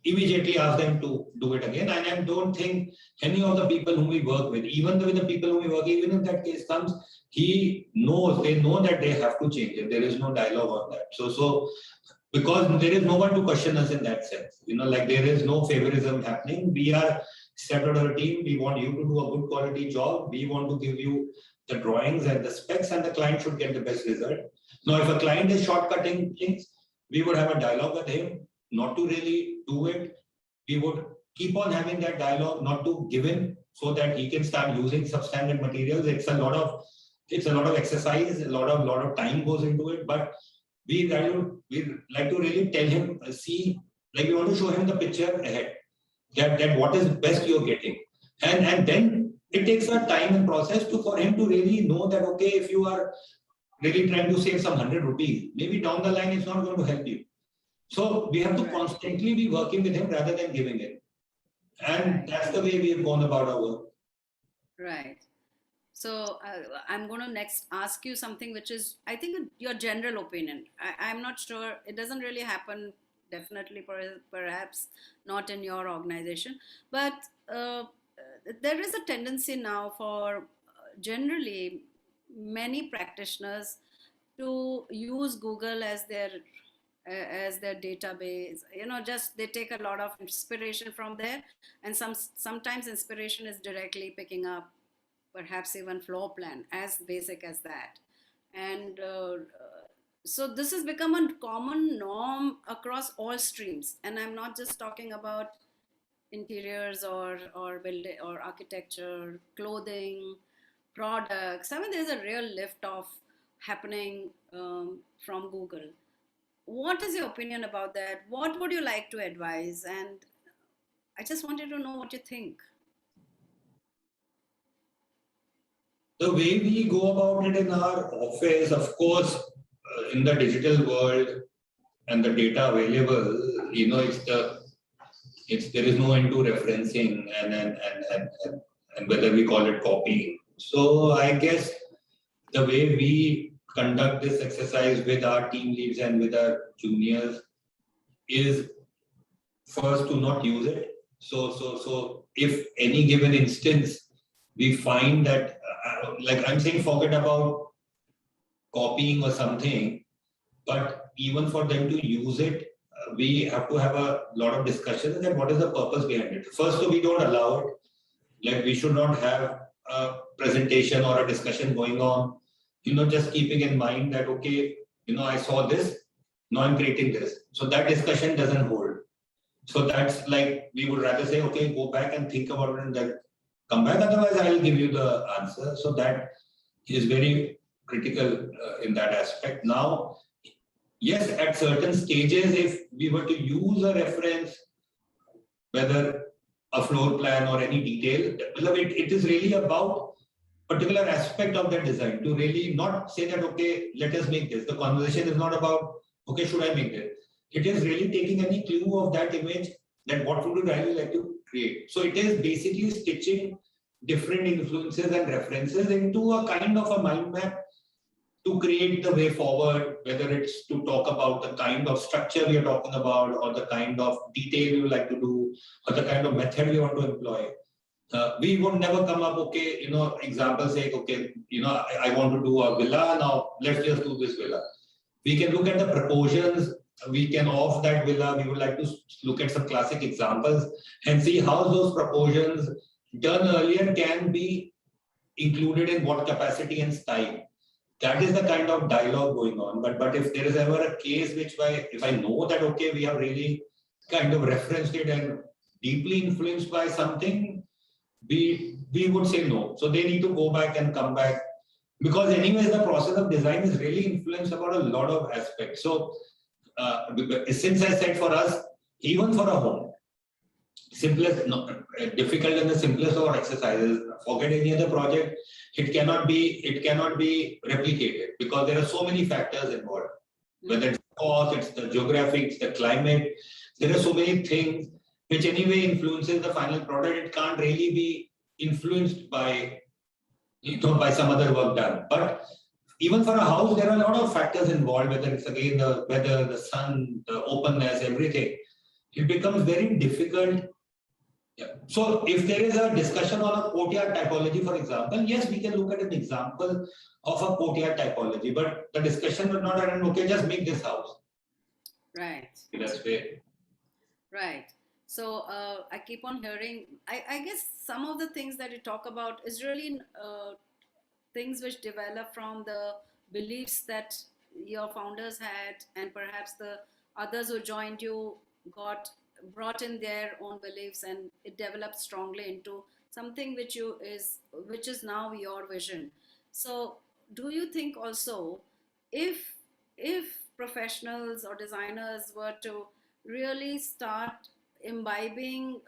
immediately ask them to do it again. And I don't think any of the people whom we work with, even with the people whom we work, even if that case comes, they know that they have to change it. There is no dialogue on that. So because there is no one to question us in that sense, like there is no favorism happening. We are set out our team. We want you to do a good quality job. We want to give you the drawings and the specs, and the client should get the best result. Now, if a client is shortcutting things, we would have a dialogue with him not to really do it. We would keep on having that dialogue, not to give in, so that he can start using substandard materials. It's a lot of exercise, a lot of time goes into it, but we like to really tell him, we want to show him the picture ahead, that what is best you're getting, and then it takes a time and process for him to really know that, okay, if you are really trying to save some 100 rupees, maybe down the line it's not going to help you. So we have to constantly be working with him rather than giving it. And that's the way we have gone about our work. Right. So I'm going to next ask you something which is, I think, your general opinion. I'm not sure. It doesn't really happen, definitely, perhaps not in your organization. But there is a tendency now for generally many practitioners to use Google as their database. Just they take a lot of inspiration from there, and sometimes inspiration is directly picking up perhaps even floor plan, as basic as that. And so this has become a common norm across all streams, and I'm not just talking about interiors or building or architecture, clothing, products. I mean, there's a real lift of happening from Google. What is your opinion about that? What would you like to advise? And I just wanted to know what you think. The way we go about it in our office, of course, in the digital world and the data available, there is no end to referencing and whether we call it copying. So I guess the way we conduct this exercise with our team leads and with our juniors is first to not use it. So if any given instance we find that, like I'm saying, forget about copying or something, but even for them to use it, we have to have a lot of discussions and what is the purpose behind it. First, so we don't allow it. Like we should not have a presentation or a discussion going on, just keeping in mind that, okay, I saw this, now I'm creating this. So that discussion doesn't hold. So that's like, we would rather say, okay, go back and think about it and then come back. Otherwise, I'll give you the answer. So that is very critical in that aspect. Now, yes, at certain stages, if we were to use a reference, whether a floor plan or any detail, it is really about particular aspect of that design to really not say that, okay, let us make this. The conversation is not about, okay, should I make this? It is really taking any clue of that image, that what would you really like to create. So it is basically stitching different influences and references into a kind of a mind map to create the way forward, whether it's to talk about the kind of structure we are talking about, or the kind of detail we would like to do, or the kind of method we want to employ. We would never come up, okay, example say, okay, I want to do a villa, now let's just do this villa. We can look at the proportions, we can off that villa, we would like to look at some classic examples and see how those proportions done earlier can be included in what capacity and style. That is the kind of dialogue going on. But if there is ever a case if I know that, okay, we have really kind of referenced it and deeply influenced by something, we would say no. So they need to go back and come back, because anyways, the process of design is really influenced about a lot of aspects. So since I said for us, even for a home, difficult and the simplest of our exercises, forget any other project, it cannot be replicated because there are so many factors involved. Whether it's cost, it's the geography, it's the climate, there are so many things which anyway influences the final product. It can't really be influenced by by some other work done. But even for a house, there are a lot of factors involved, whether it's again the weather, the sun, the openness, everything. It becomes very difficult. Yeah. So if there is a discussion on a courtyard typology, for example, yes, we can look at an example of a courtyard typology, but the discussion would not run, okay, just make this house. Right. That's way. Right. So I keep on hearing, I guess some of the things that you talk about is really things which develop from the beliefs that your founders had, and perhaps the others who joined you brought in their own beliefs, and it developed strongly into something which is now your vision. So do you think also, if professionals or designers were to really start imbibing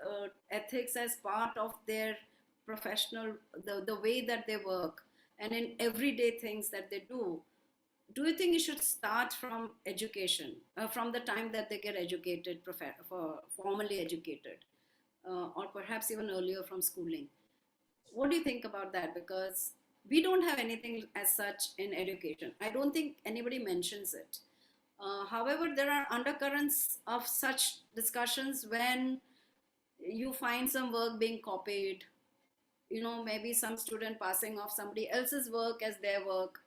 ethics as part of their professional, the way that they work and in everyday things that they do you think it should start from education, from the time that they get educated, formally educated, or perhaps even earlier from schooling? What do you think about that? Because we don't have anything as such in education. I don't think anybody mentions it. However, there are undercurrents of such discussions when you find some work being copied, maybe some student passing off somebody else's work as their work,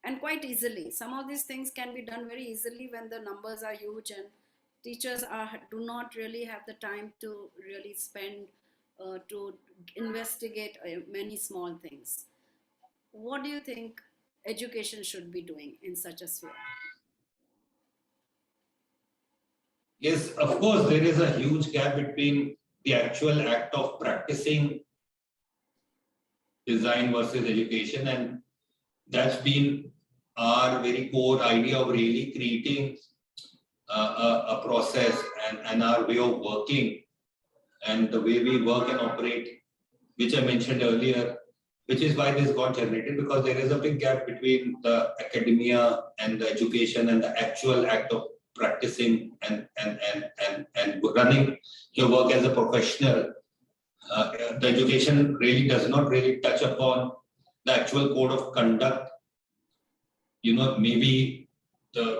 and quite easily. Some of these things can be done very easily when the numbers are huge and teachers do not really have the time to really spend to investigate many small things. What do you think education should be doing in such a sphere? Yes, of course, there is a huge gap between the actual act of practicing design versus education, and that's been our very core idea of really creating a process and our way of working and the way we work and operate, which I mentioned earlier, which is why this got generated, because there is a big gap between the academia and the education and the actual act of practicing and running your work as a professional. The education really does not really touch upon the actual code of conduct. Maybe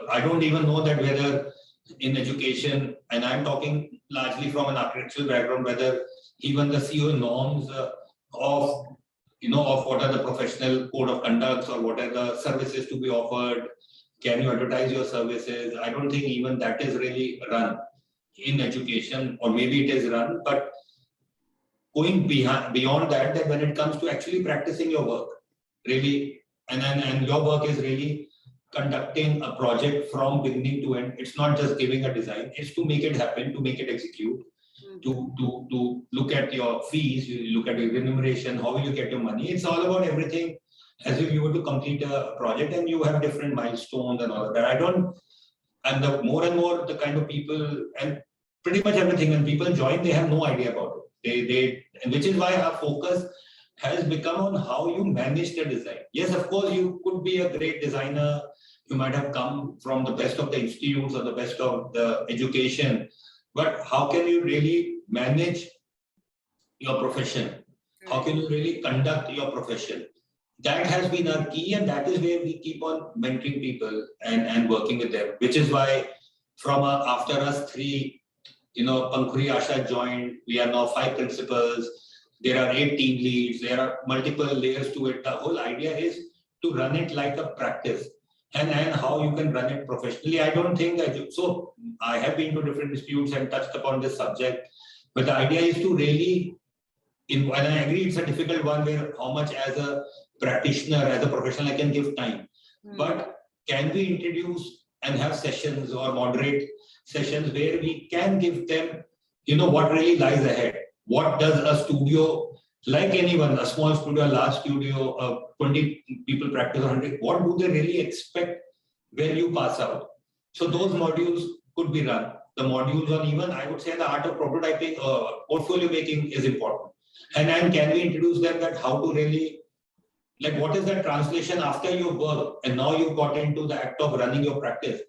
I don't even know that whether in education, and I'm talking largely from an architectural background, whether even the CO norms of what are the professional code of conducts or what are the services to be offered, can you advertise your services? I don't think even that is really run in education, or maybe it is run, but going beyond that, that when it comes to actually practicing your work, really, and your work is really conducting a project from beginning to end. It's not just giving a design, it's to make it happen, to make it execute, to look at your fees, you look at your remuneration, how will you get your money. It's all about everything as if you were to complete a project and you have different milestones and all of that. And the more and more the kind of people, and pretty much everything, when people join, they have no idea about it. And which is why our focus has become on how you manage the design. Yes, of course, you could be a great designer. You might have come from the best of the institutes or the best of the education, but how can you really manage your profession? How can you really conduct your profession? That has been our key, and that is where we keep on mentoring people and working with them, which is why after us three, Pankhuri Asha joined, we are now 5 principals, there are 8 team leads, there are multiple layers to it. The whole idea is to run it like a practice and how you can run it professionally. I don't think so I have been to different institutes and touched upon this subject, but the idea is to really, and I agree it's a difficult one where how much as a practitioner, as a professional, I can give time. But can we introduce and have sessions or moderate sessions where we can give them, what really lies ahead? What does a studio, like anyone, a small studio, a large studio, 20 people practice, 100, what do they really expect when you pass out? So those modules could be run. The modules on even, I would say, the art of prototyping, portfolio making is important. And can we introduce them that how to really, like what is the translation after your work and now you've got into the act of running your practice?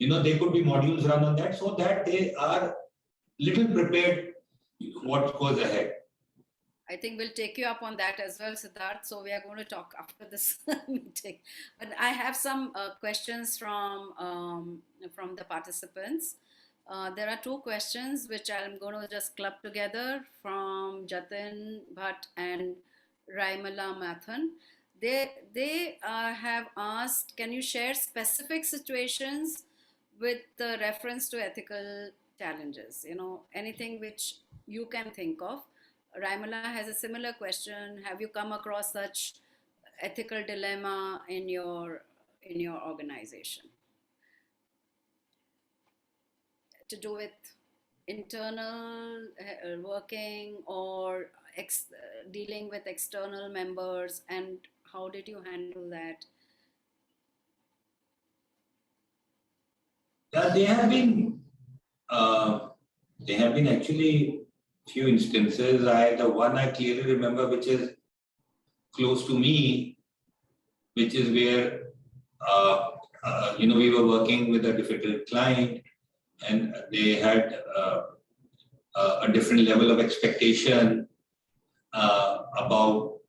There could be modules run on that so that they are little prepared what goes ahead. I think we'll take you up on that as well, Sidharth. So we are going to talk after this meeting. But I have some questions from the participants. There are 2 questions which I'm going to just club together from Jatin Bhatt and Raimala Mathan. They have asked, can you share specific situations with the reference to ethical challenges? Anything which you can think of. Raimala has a similar question. Have you come across such ethical dilemma in your organization? To do with internal working or dealing with external members, and how did you handle that? Yeah, there have been actually few instances. The one I clearly remember, which is close to me, which is where we were working with a difficult client, and they had a different level of expectation about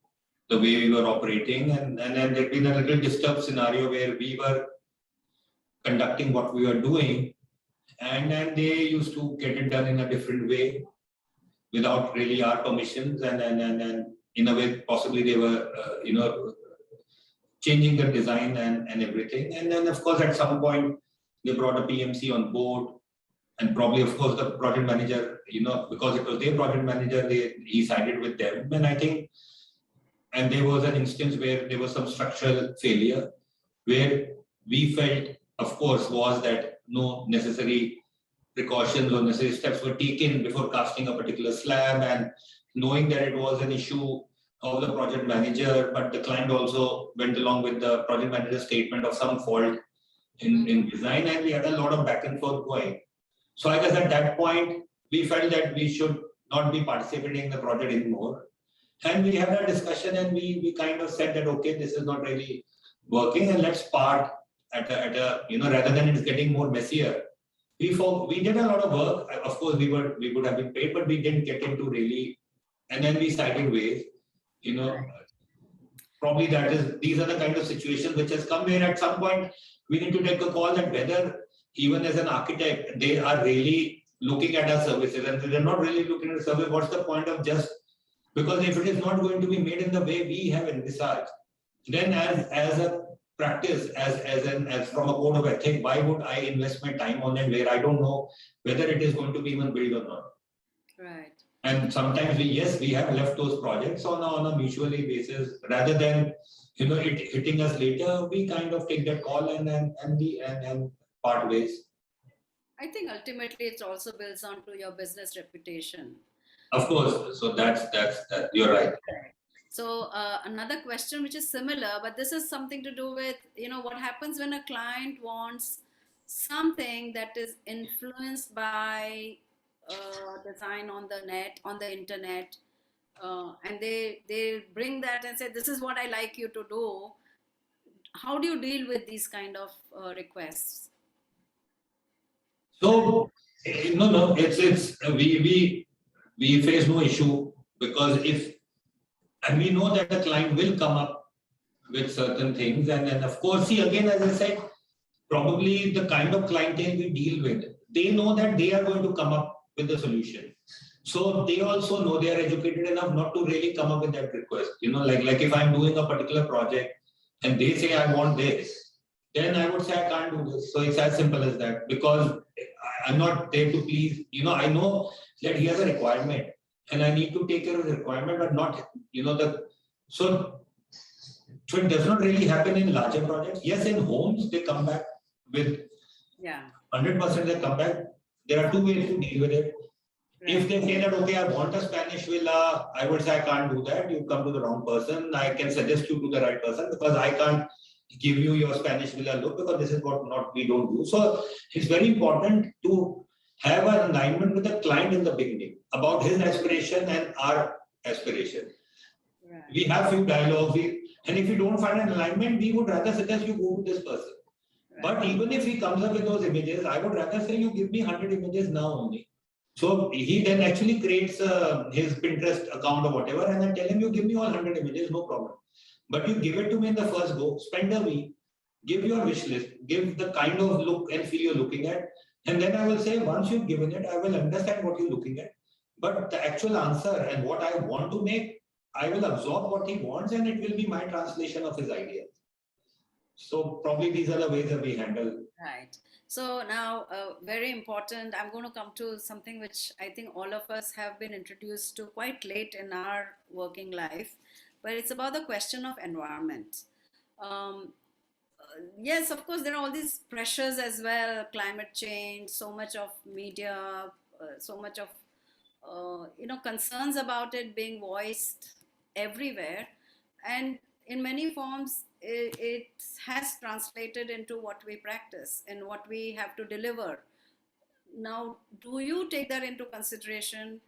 the way we were operating, and then there'd been a little disturbed scenario where we were conducting what we were doing, and then they used to get it done in a different way without really our permissions, and in a way possibly they were changing the design and everything. And then of course at some point they brought a PMC on board, and probably of course the project manager, because it was their project manager, he sided with them. And I think, and there was an instance where there was some structural failure where we felt, of course, was that no necessary precautions or necessary steps were taken before casting a particular slab, and knowing that it was an issue of the project manager, but the client also went along with the project manager's statement of some fault in design, and we had a lot of back and forth going. So I guess at that point, we felt that we should not be participating in the project anymore. And we had a discussion, and we kind of said that, okay, this is not really working, and let's part at a rather than it's getting more messier. We did a lot of work. Of course, we would have been paid, but we didn't get into really, and then we sided ways. Probably these are the kind of situations which has come where at some point we need to take a call that whether even as an architect, they are really looking at our services, and if they're not really looking at the service, what's the point of just, because if it is not going to be made in the way we have envisaged, then as a practice, as from a code of ethics, why would I invest my time on it where I don't know whether it is going to be even built or not? Right. And sometimes we have left those projects on a mutually basis rather than it hitting us later. We kind of take that call and part ways. I think ultimately it also builds on to your business reputation. Of course. So that's you're right. So another question which is similar, but this is something to do with what happens when a client wants something that is influenced by design on the internet, and they bring that and say, this is what I like you to do. How do you deal with these kind of requests? So no, it's we face no issue, because and we know that the client will come up with certain things, and then of course, see, again, as I said, probably the kind of clientele we deal with, they know that they are going to come up with the solution. So they also know, they are educated enough not to really come up with that request. Like if I'm doing a particular project and they say I want this, then I would say I can't do this. So it's as simple as that, because I'm not there to please. I know that he has a requirement and I need to take care of the requirement, but not so it does not really happen in larger projects. Yes, in homes they come back with 100%. They come back. There are two ways to deal with it. Right. If they say that, okay, I want a Spanish villa, I would say I can't do that. You come to the wrong person. I can suggest you to the right person, because I can't give you your Spanish villa look, because this is what we don't do. So it's very important to have an alignment with the client in the beginning about his aspiration and our aspiration. Right. We have few dialogues, and if you don't find an alignment, we would rather suggest you go to this person. Right. But even if he comes up with those images, I would rather say you give me 100 images now only. So he then actually creates his Pinterest account or whatever, and I tell him, you give me all 100 images, no problem. But you give it to me in the first go, spend a week, give your wish list, give the kind of look and feel you're looking at, and then I will say, once you've given it, I will understand what you're looking at. But the actual answer and what I want to make, I will absorb what he wants, and it will be my translation of his ideas. So probably these are the ways that we handle. Right. So now, very important, I'm going to come to something which I think all of us have been introduced to quite late in our working life, but it's about the question of environment. Yes, of course, there are all these pressures as well, climate change, so much of media, so much of, concerns about it being voiced everywhere. And in many forms, it has translated into what we practice and what we have to deliver. Now, do you take that into consideration,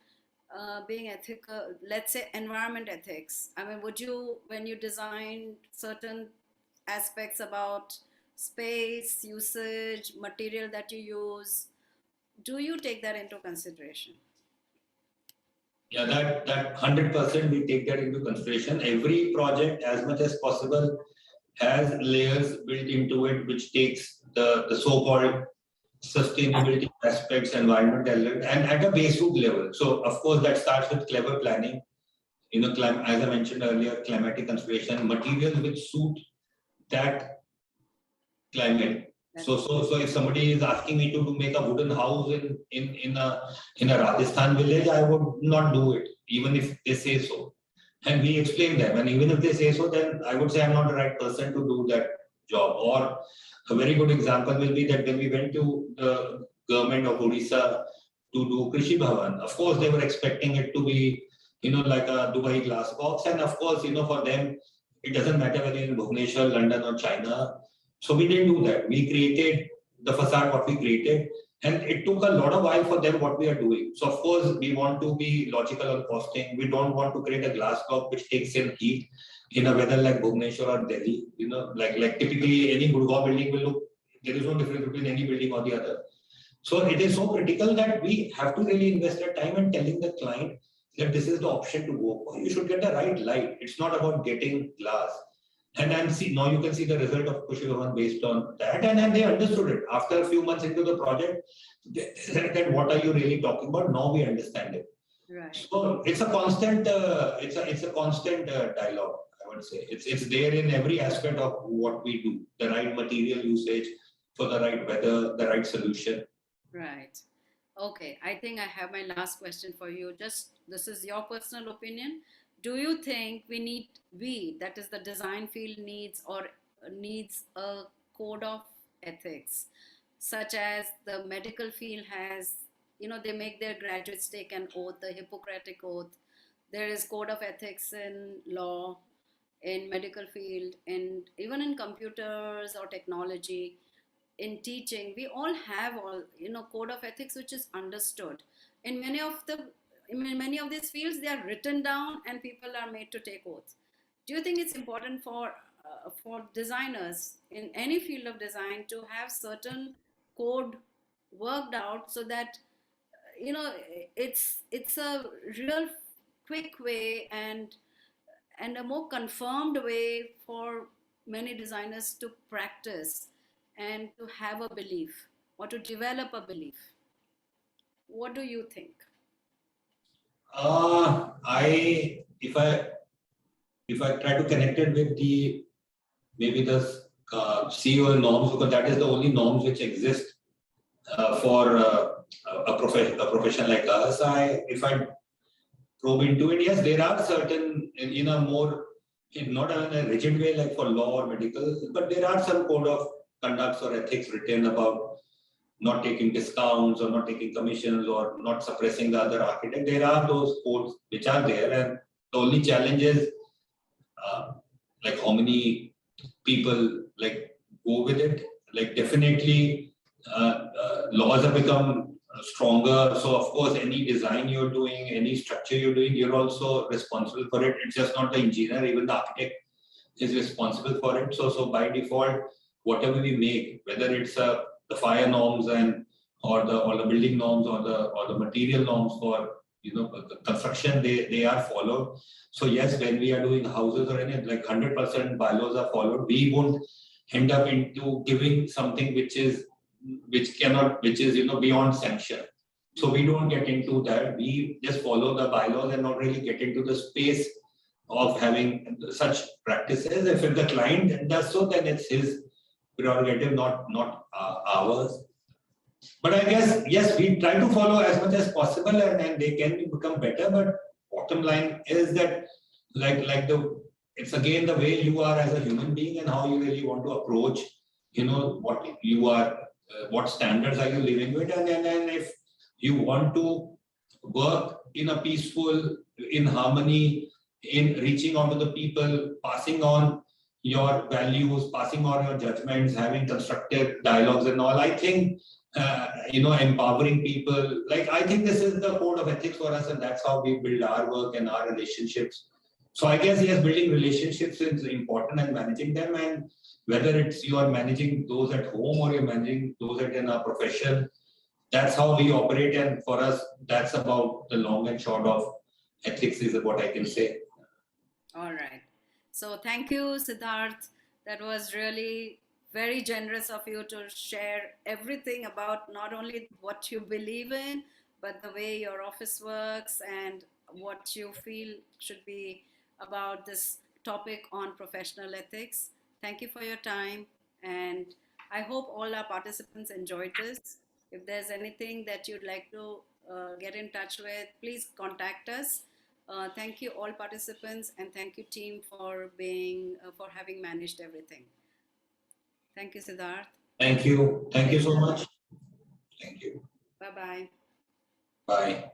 being ethical, let's say environment ethics? I mean, would you, when you design certain aspects about space, usage, material that you use, do you take that into consideration? Yeah, that 100% we take that into consideration. Every project, as much as possible, has layers built into it, which takes the so-called sustainability aspects, environment element, and at a base root level. So, of course, that starts with clever planning. As I mentioned earlier, climatic consideration, materials which suit that climate. So if somebody is asking me to make a wooden house in a Rajasthan village, I would not do it, even if they say so. And we explain them. And even if they say so, then I would say I'm not the right person to do that job. Or a very good example will be that when we went to the government of Odisha to do Krishi Bhavan, of course, they were expecting it to be, like a Dubai glass box. And of course, for them, it doesn't matter whether you're in Bhubaneswar, London or China. So we didn't do that. We created the facade, what we created. And it took a lot of while for them what we are doing. So of course, we want to be logical on costing. We don't want to create a glass block which takes in heat in a weather like Bhubaneswar or Delhi. Like typically any Gurgaon building will look, there is no difference between any building or the other. So it is so critical that we have to really invest our time in telling the client that this is the option to go for. You should get the right light. It's not about getting glass. And now you can see the result of pushing based on that. And then they understood it. After a few months into the project, they said that what are you really talking about? Now we understand it. Right. So it's a constant, it's a constant dialogue. I would say it's there in every aspect of what we do. The right material usage for the right weather, the right solution. Right. Okay. I think I have my last question for you. This is your personal opinion. Do you think that is the design field needs a code of ethics, such as the medical field has, they make their graduates take an oath, the Hippocratic oath. There is code of ethics in law, in medical field, and even in computers or technology, in teaching. We all have code of ethics which is understood. In many of these fields, they are written down and people are made to take oaths. Do you think it's important for designers in any field of design to have certain code worked out, so that it's a real quick way and a more confirmed way for many designers to practice and to have a belief or to develop a belief? What do you think? If I try to connect it with maybe the CEO norms, because that is the only norms which exist for a profession like us. If I probe into it, yes, there are certain in a more, not in a rigid way like for law or medical, but there are some code of conducts or ethics written about not taking discounts or not taking commissions or not suppressing the other architect. There are those codes which are there, and the only challenge is like how many people like go with it. Like definitely laws have become stronger. So of course, any design you're doing, any structure you're doing, you're also responsible for it. It's just not the engineer, even the architect is responsible for it. So by default, whatever we make, whether it's the fire norms or the building norms or the material norms for the construction, they are followed. So yes, when we are doing houses or anything, like 100% bylaws are followed. We won't end up into giving something which is beyond sanction. So we don't get into that. We just follow the bylaws and not really get into the space of having such practices. If the client does so, then it's his prerogative, not ours. But I guess, yes, we try to follow as much as possible, and they can become better. But bottom line is that it's again the way you are as a human being and how you really want to approach, what you are, what standards are you living with, and if you want to work in a peaceful, in harmony, in reaching out to the people, passing on your values, passing on your judgments, having constructive dialogues and all. I think, empowering people. I think this is the code of ethics for us, and that's how we build our work and our relationships. So I guess, yes, building relationships is important and managing them. And whether it's you are managing those at home or you're managing those in our profession, that's how we operate. And for us, that's about the long and short of ethics is what I can say. All right. So thank you, Sidharth. That was really very generous of you to share everything about not only what you believe in, but the way your office works and what you feel should be about this topic on professional ethics. Thank you for your time. And I hope all our participants enjoyed this. If there's anything that you'd like to get in touch with, please contact us. Thank you all participants, and thank you team for having managed everything. Thank you, Sidharth. Thank you. Thank you so much. Thank you. Bye-bye. Bye.